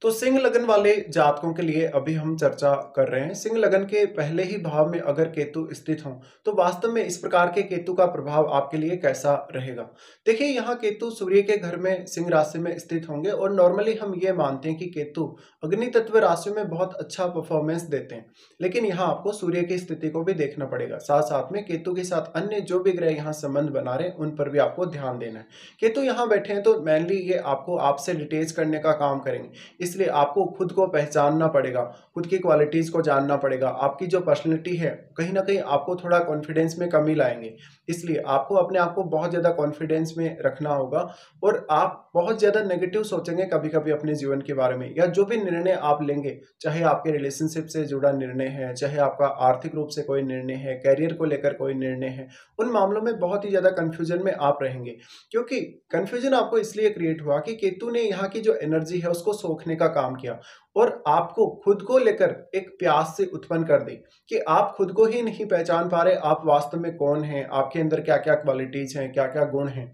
तो सिंह लगन वाले जातकों के लिए अभी हम चर्चा कर रहे हैं। सिंह लगन के पहले ही भाव में अगर केतु स्थित हों, तो वास्तव में इस प्रकार के केतु का प्रभाव आपके लिए कैसा रहेगा? देखिए, यहाँ केतु सूर्य के घर में सिंह राशि में स्थित होंगे और नॉर्मली हम ये मानते हैं कि केतु अग्नि तत्व राशि में बहुत अच्छा परफॉर्मेंस देते हैं। लेकिन यहाँ आपको सूर्य की स्थिति को भी देखना पड़ेगा। साथ-साथ में केतु के साथ अन्य जो भी ग्रह यहाँ संबंध बना रहे हैं, उन पर भी आपको ध्यान देना है। केतु यहाँ बैठे हैं तो मेनली ये आपको आपसे डिटैच करने का काम करेंगे। इसलिए आपको खुद को पहचानना पड़ेगा, खुद की क्वालिटीज़ को जानना पड़ेगा। आपकी जो पर्सनैलिटी है, कहीं न कहीं आपको थोड़ा कॉन्फिडेंस में कमी लाएँगे। इसलिए आपको अपने आप को बहुत ज़्यादा कॉन्फिडेंस में रखना होगा और आप बहुत ज़्यादा नेगेटिव सोचेंगे कभी-कभी अपने जीवन के बारे में, या जो भी निर्णय आप लेंगे, चाहे आपके रिलेशनशिप से जुड़ा निर्णय है, चाहे आपका आर्थिक रूप से कोई निर्णय है, करियर को लेकर कोई निर्णय है, उन मामलों में बहुत ही ज़्यादा कन्फ्यूजन में आप रहेंगे। क्योंकि कन्फ्यूजन आपको इसलिए क्रिएट हुआ कि केतु ने यहाँ की जो एनर्जी है उसको सोखने का काम किया और आपको खुद को लेकर एक प्यास से उत्पन्न कर दी कि आप खुद को ही नहीं पहचान पा रहे, आप वास्तव में कौन हैं, आपके अंदर क्या-क्या क्वालिटीज़ हैं, क्या-क्या गुण हैं।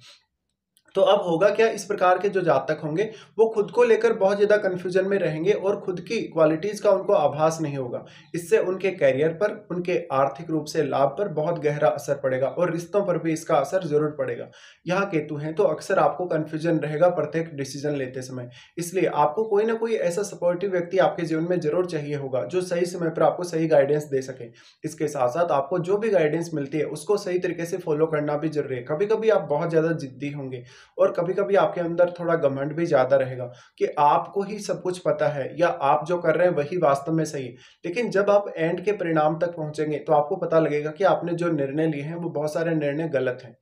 तो अब होगा क्या, इस प्रकार के जो जातक होंगे वो खुद को लेकर बहुत ज़्यादा कन्फ्यूजन में रहेंगे और खुद की क्वालिटीज़ का उनको आभास नहीं होगा। इससे उनके करियर पर, उनके आर्थिक रूप से लाभ पर बहुत गहरा असर पड़ेगा और रिश्तों पर भी इसका असर ज़रूर पड़ेगा। यहाँ केतु हैं तो अक्सर आपको कन्फ्यूजन रहेगा प्रत्येक डिसीजन लेते समय। इसलिए आपको कोई ना कोई ऐसा सपोर्टिव व्यक्ति आपके जीवन में ज़रूर चाहिए होगा जो सही समय पर आपको सही गाइडेंस दे सके। इसके साथ-साथ आपको जो भी गाइडेंस मिलती है उसको सही तरीके से फॉलो करना भी ज़रूरी है। कभी-कभी आप बहुत ज़्यादा ज़िद्दी होंगे और कभी-कभी आपके अंदर थोड़ा घमंड भी ज़्यादा रहेगा कि आपको ही सब कुछ पता है या आप जो कर रहे हैं वही वास्तव में सही है। लेकिन जब आप एंड के परिणाम तक पहुँचेंगे तो आपको पता लगेगा कि आपने जो निर्णय लिए हैं वो बहुत सारे निर्णय गलत हैं।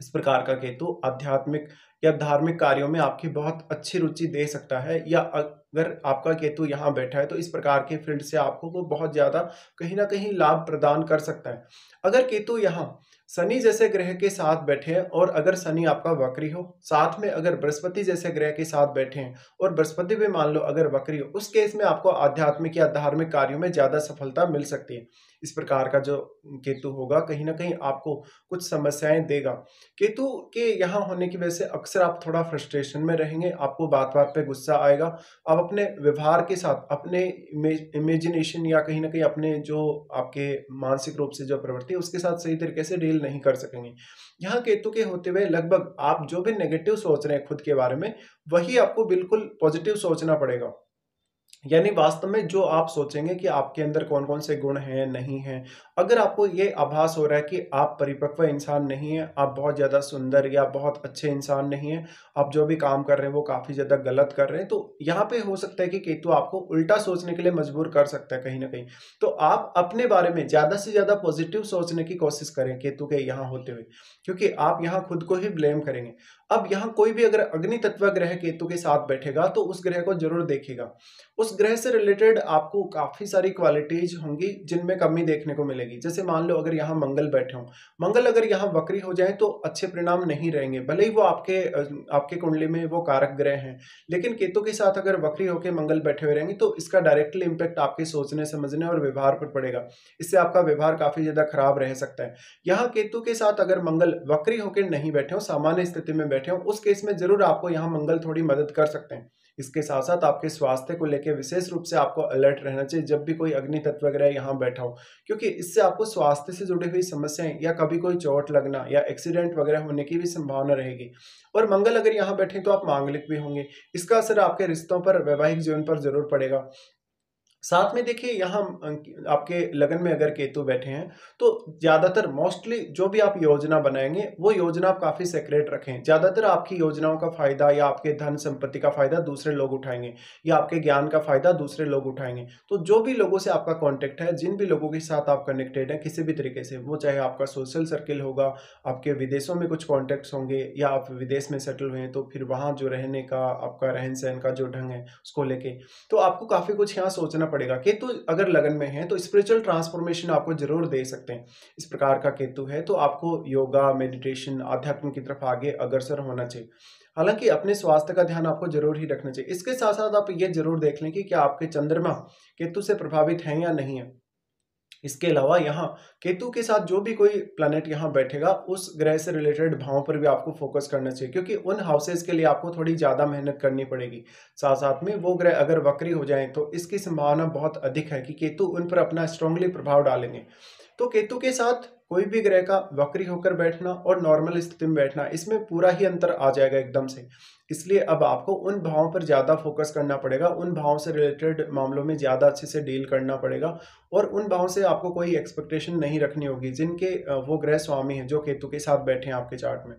इस प्रकार का केतु आध्यात्मिक या धार्मिक कार्यों में आपकी बहुत अच्छी रुचि दे सकता है, या अगर आपका केतु यहाँ बैठा है तो इस प्रकार के फील्ड से आपको वो बहुत ज़्यादा कहीं न कहीं लाभ प्रदान कर सकता है। अगर केतु यहाँ शनि जैसे ग्रह के साथ बैठे हैं और अगर शनि आपका वक्री हो, साथ में अगर बृहस्पति जैसे ग्रह के साथ बैठे हैं और बृहस्पति भी मान लो अगर वक्री हो, उस केस में आपको आध्यात्मिक या धार्मिक कार्यों में ज़्यादा सफलता मिल सकती है। इस प्रकार का जो केतु होगा कहीं न कहीं आपको कुछ समस्याएँ देगा। केतु के यहाँ होने की वजह से अक्सर आप थोड़ा फ्रस्ट्रेशन में रहेंगे, आपको बात-बात पे गुस्सा आएगा। आप अपने व्यवहार के साथ, अपने इमेजिनेशन या कहीं न कहीं अपने जो आपके मानसिक रूप से जो प्रवृत्ति है, उसके साथ सही तरीके से डील नहीं कर सकेंगे। यहाँ केतु के होते हुए लगभग आप जो भी नेगेटिव सोच रहे हैं खुद के बारे में, वही आपको बिल्कुल पॉजिटिव सोचना पड़ेगा। यानी वास्तव में जो आप सोचेंगे कि आपके अंदर कौन-कौन से गुण हैं, नहीं हैं। अगर आपको ये आभास हो रहा है कि आप परिपक्व इंसान नहीं हैं, आप बहुत ज़्यादा सुंदर या बहुत अच्छे इंसान नहीं हैं, आप जो भी काम कर रहे हैं वो काफ़ी ज़्यादा गलत कर रहे हैं, तो यहाँ पे हो सकता है कि केतु आपको उल्टा सोचने के लिए मजबूर कर सकता है कहीं न कहीं। तो आप अपने बारे में ज़्यादा से ज़्यादा पॉजिटिव सोचने की कोशिश करें केतु के यहाँ होते हुए, क्योंकि आप यहाँ खुद को ही ब्लेम करेंगे। अब यहाँ कोई भी अगर अग्नि तत्व ग्रह केतु के साथ बैठेगा तो उस ग्रह को ज़रूर देखेगा। उस ग्रह से रिलेटेड आपको काफ़ी सारी क्वालिटीज़ होंगी जिनमें कमी देखने को मिलेगी। जैसे मान लो अगर यहाँ मंगल बैठे हों, मंगल अगर यहाँ वक्री हो जाएँ तो अच्छे परिणाम नहीं रहेंगे। भले ही वो आपके कुंडली में वो कारक ग्रह हैं, लेकिन केतु के साथ अगर वक्री होके मंगल बैठे हुए रहेंगे तो इसका डायरेक्टली इम्पैक्ट आपके सोचने, समझने और व्यवहार पर पड़ेगा। इससे आपका व्यवहार काफ़ी ज़्यादा खराब रह सकता है। यहाँ केतु के साथ अगर मंगल वक्री होके नहीं बैठे हों, सामान्य स्थिति में बैठे हों, उस केस में ज़रूर आपको यहाँ मंगल थोड़ी मदद कर सकते हैं। इसके साथ-साथ आपके स्वास्थ्य को लेके विशेष रूप से आपको अलर्ट रहना चाहिए जब भी कोई अग्नि तत्व ग्रह यहाँ बैठा हो, क्योंकि इससे आपको स्वास्थ्य से जुड़ी हुई समस्याएँ या कभी कोई चोट लगना या एक्सीडेंट वगैरह होने की भी संभावना रहेगी। और मंगल अगर यहाँ बैठे तो आप मांगलिक भी होंगे। इसका असर आपके रिश्तों पर, वैवाहिक जीवन पर ज़रूर पड़ेगा। साथ में देखिए यहाँ आपके लगन में अगर केतु बैठे हैं तो ज़्यादातर मोस्टली जो भी आप योजना बनाएंगे वो योजना आप काफ़ी सेक्रेट रखें। ज़्यादातर आपकी योजनाओं का फ़ायदा या आपके धन संपत्ति का फ़ायदा दूसरे लोग उठाएंगे या आपके ज्ञान का फ़ायदा दूसरे लोग उठाएंगे। तो जो भी लोगों से आपका कॉन्टेक्ट है, जिन भी लोगों के साथ आप कनेक्टेड हैं किसी भी तरीके से, वो चाहे आपका सोशल सर्किल होगा, आपके विदेशों में कुछ कॉन्टेक्ट्स होंगे या आप विदेश में सेटल हुए हैं तो फिर वहाँ जो रहने का आपका रहन सहन का जो ढंग है उसको लेके, तो आपको काफ़ी कुछ यहाँ सोचना पड़ेगा। केतु अगर लगन में है तो स्पिरिचुअल ट्रांसफॉर्मेशन आपको ज़रूर दे सकते हैं। इस प्रकार का केतु है तो आपको योगा, मेडिटेशन, आध्यात्म की तरफ आगे अग्रसर होना चाहिए। हालाँकि अपने स्वास्थ्य का ध्यान आपको ज़रूर ही रखना चाहिए। इसके साथ-साथ आप ये ज़रूर देख लें कि क्या आपके चंद्रमा केतु से प्रभावित हैं या नहीं है। इसके अलावा यहाँ केतु के साथ जो भी कोई प्लैनेट यहाँ बैठेगा, उस ग्रह से रिलेटेड भावों पर भी आपको फोकस करना चाहिए, क्योंकि उन हाउसेस के लिए आपको थोड़ी ज़्यादा मेहनत करनी पड़ेगी। साथ-साथ में वो ग्रह अगर वक्री हो जाएँ, तो इसकी संभावना बहुत अधिक है कि केतु उन पर अपना स्ट्रांगली प्रभाव डालेंगे। तो केतु के साथ कोई भी ग्रह का वक्री होकर बैठना और नॉर्मल स्थिति में बैठना, इसमें पूरा ही अंतर आ जाएगा एकदम से। इसलिए अब आपको उन भावों पर ज़्यादा फोकस करना पड़ेगा, उन भावों से रिलेटेड मामलों में ज़्यादा अच्छे से डील करना पड़ेगा और उन भावों से आपको कोई एक्सपेक्टेशन नहीं रखनी होगी, जिनके वो ग्रह स्वामी हैं, जो केतु के साथ बैठे हैं आपके चार्ट में।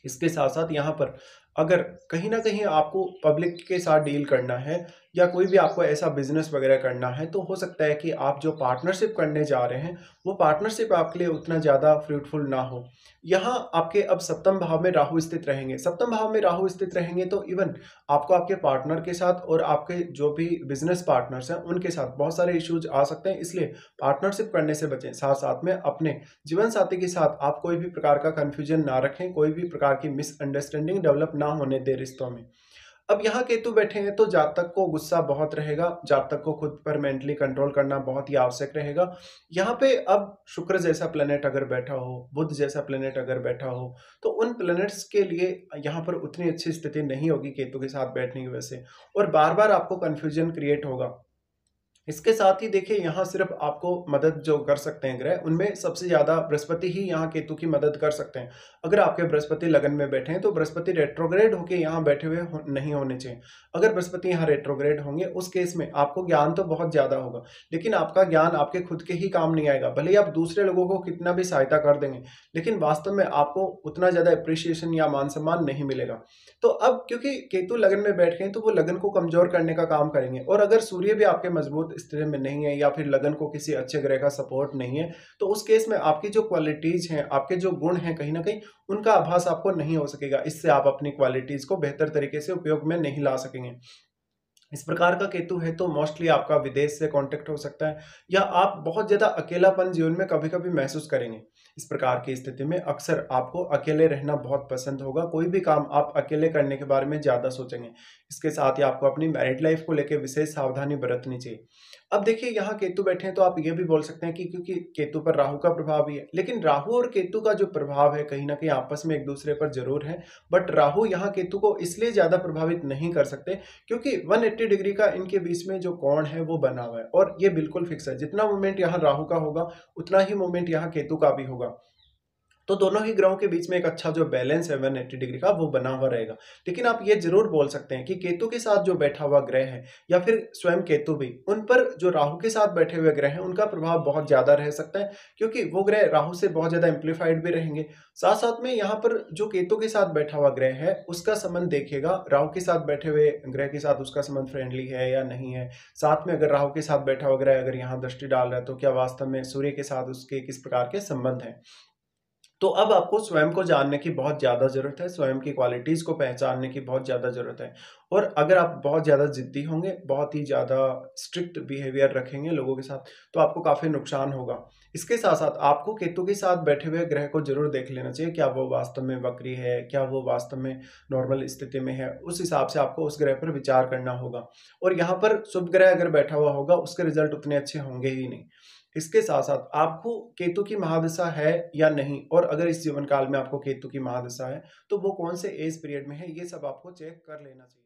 इसके साथ-साथ यहाँ पर अगर कहीं न कहीं आपको पब्लिक के साथ डील करना है या कोई भी आपको ऐसा बिज़नेस वग़ैरह करना है, तो हो सकता है कि आप जो पार्टनरशिप करने जा रहे हैं, वो पार्टनरशिप आपके लिए उतना ज़्यादा फ्रूटफुल ना हो। यहाँ आपके अब सप्तम भाव में राहु स्थित रहेंगे। सप्तम भाव में राहु स्थित रहेंगे तो इवन आपको आपके पार्टनर के साथ और आपके जो भी बिज़नेस पार्टनर्स हैं, उनके साथ बहुत सारे इश्यूज़ आ सकते हैं, इसलिए पार्टनरशिप करने से बचें। साथ-साथ में अपने जीवन साथी के साथ आप कोई भी प्रकार का कन्फ्यूजन ना रखें, कोई भी प्रकार की मिसअंडरस्टैंडिंग डेवलप ना होने दें रिश्तों में। अब यहाँ केतु बैठे हैं तो जातक को गुस्सा बहुत रहेगा, जातक को खुद पर मेंटली कंट्रोल करना बहुत ही आवश्यक रहेगा। यहाँ पे अब शुक्र जैसा प्लैनेट अगर बैठा हो, बुध जैसा प्लैनेट अगर बैठा हो, तो उन प्लैनेट्स के लिए यहाँ पर उतनी अच्छी स्थिति नहीं होगी केतु के साथ बैठने की वजह से और बार-बार आपको कन्फ्यूजन क्रिएट होगा। इसके साथ ही देखिए यहाँ सिर्फ आपको मदद जो कर सकते हैं ग्रह, उनमें सबसे ज़्यादा बृहस्पति ही यहाँ केतु की मदद कर सकते हैं। अगर आपके बृहस्पति लगन में बैठे हैं तो बृहस्पति रेट्रोग्रेड होके यहाँ बैठे हुए नहीं होने चाहिए। अगर बृहस्पति यहाँ रेट्रोग्रेड होंगे उस केस में आपको ज्ञान तो बहुत ज़्यादा होगा, लेकिन आपका ज्ञान आपके खुद के ही काम नहीं आएगा। भले ही आप दूसरे लोगों को कितना भी सहायता कर देंगे, लेकिन वास्तव में आपको उतना ज़्यादा एप्रिसिएशन या मान-सम्मान नहीं मिलेगा। तो अब क्योंकि केतु लगन में बैठ गए हैं तो वो लगन को कमज़ोर करने का काम करेंगे और अगर सूर्य भी आपके मजबूत स्थिति में नहीं है या फिर लगन को किसी अच्छे ग्रह का सपोर्ट नहीं है, तो उस केस में आपकी जो क्वालिटीज़ हैं, आपके जो गुण हैं कहीं न कहीं उनका आभास आपको नहीं हो सकेगा। इससे आप अपनी क्वालिटीज़ को बेहतर तरीके से उपयोग में नहीं ला सकेंगे। इस प्रकार का केतु है तो मोस्टली आपका विदेश से कॉन्टैक्ट हो सकता है या आप बहुत ज़्यादा अकेलापन जीवन में कभी-कभी महसूस करेंगे। इस प्रकार की स्थिति में अक्सर आपको अकेले रहना बहुत पसंद होगा, कोई भी काम आप अकेले करने के बारे में ज़्यादा सोचेंगे। इसके साथ ही आपको अपनी मैरिड लाइफ को लेके विशेष सावधानी बरतनी चाहिए। अब देखिए यहाँ केतु बैठे हैं तो आप ये भी बोल सकते हैं कि क्योंकि केतु पर राहु का प्रभाव भी है, लेकिन राहु और केतु का जो प्रभाव है कहीं न कहीं आपस में एक-दूसरे पर ज़रूर है, बट राहु यहाँ केतु को इसलिए ज़्यादा प्रभावित नहीं कर सकते क्योंकि 180 डिग्री का इनके बीच में जो कोण है वो बना हुआ है और ये बिल्कुल फिक्स है। जितना मूवमेंट यहाँ राहु का होगा, उतना ही मूवमेंट यहाँ केतु का भी होगा। तो दोनों ही ग्रहों के बीच में एक अच्छा जो बैलेंस है 180 डिग्री का वो बना हुआ रहेगा। लेकिन आप ये ज़रूर बोल सकते हैं कि केतु के साथ जो बैठा हुआ ग्रह है या फिर स्वयं केतु भी, उन पर जो राहु के साथ बैठे हुए ग्रह हैं उनका प्रभाव बहुत ज़्यादा रह सकता है क्योंकि वो ग्रह राहु से बहुत ज़्यादा एम्प्लीफाइड भी रहेंगे। साथ-साथ में यहाँ पर जो केतु के साथ बैठा हुआ ग्रह है उसका संबंध देखिएगा राहु के साथ बैठे हुए ग्रह के साथ उसका संबंध फ्रेंडली है या नहीं है। साथ में अगर राहु के साथ बैठा हुआ ग्रह अगर यहाँ दृष्टि डाल रहा है तो क्या वास्तव में सूर्य के साथ उसके किस प्रकार के संबंध हैं। तो अब आपको स्वयं को जानने की बहुत ज़्यादा ज़रूरत है, स्वयं की क्वालिटीज़ को पहचानने की बहुत ज़्यादा ज़रूरत है। और अगर आप बहुत ज़्यादा ज़िद्दी होंगे, बहुत ही ज़्यादा स्ट्रिक्ट बिहेवियर रखेंगे लोगों के साथ, तो आपको काफ़ी नुकसान होगा। इसके साथ-साथ आपको केतु के साथ बैठे हुए ग्रह को ज़रूर देख लेना चाहिए, क्या वो वास्तव में वक्री है, क्या वो वास्तव में नॉर्मल स्थिति में है, उस हिसाब से आपको उस ग्रह पर विचार करना होगा। और यहाँ पर शुभ ग्रह अगर बैठा हुआ होगा, उसके रिज़ल्ट उतने अच्छे होंगे ही नहीं। इसके साथ-साथ आपको केतु की महादशा है या नहीं और अगर इस जीवन काल में आपको केतु की महादशा है, तो वो कौन से एज पीरियड में है, ये सब आपको चेक कर लेना चाहिए।